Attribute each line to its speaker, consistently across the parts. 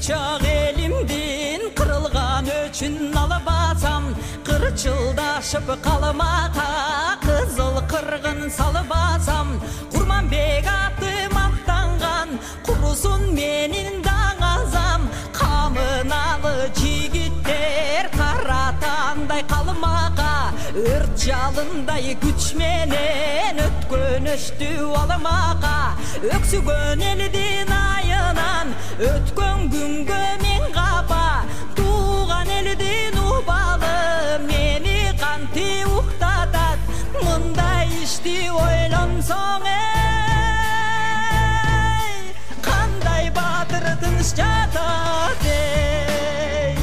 Speaker 1: Bıçak elimden kırılgan üçün alabasam, kırçıldaşıp kalmaka kızıl kırgın salabasam, kurman bek atı maqtangan kurusun menin dağazam, kamınalı jigitler karatanday kalmaka ört jalınday güç menen ötkönüştü almaka, öksügön elden ayınan ötkön güngö men kaba, tuğan elden ubalı meni kanti uktatat, mınday işti oylansoň ey, kanday batyr tınç jatat ey.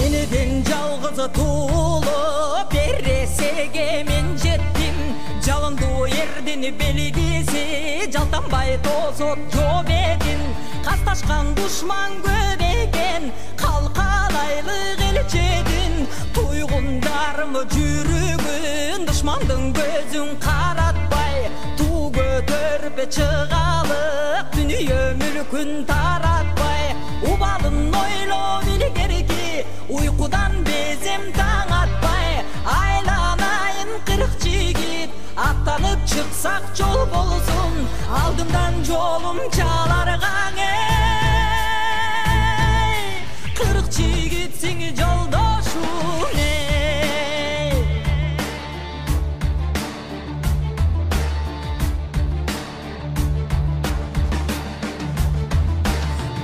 Speaker 1: Eniden жалгыз tuğulup berresege men jettim, жалынды ерден белгisi жалданбай тосуп жооп edin, касташкан душман көп экен калкалайлык элчедин, туйгундарым жүрөгүн душмандын көзүн каратпай, туу көтөрүп чыгалык дүнүйө мүлкүн таратпай, убалын ойлоп илгерки уйкудан безем таң атпай, айланайын 40 жигит аттанып чыксак жол болсун, алдымдан жолум чаларгаң эй, 40 жигитсиң жолдошум эй.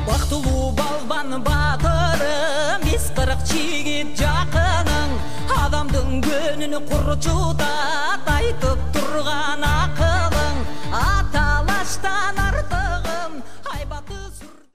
Speaker 1: Бактылуу балбан батырым, биз 40 жигит жакының, адамдын көнүн курчутат айтып турган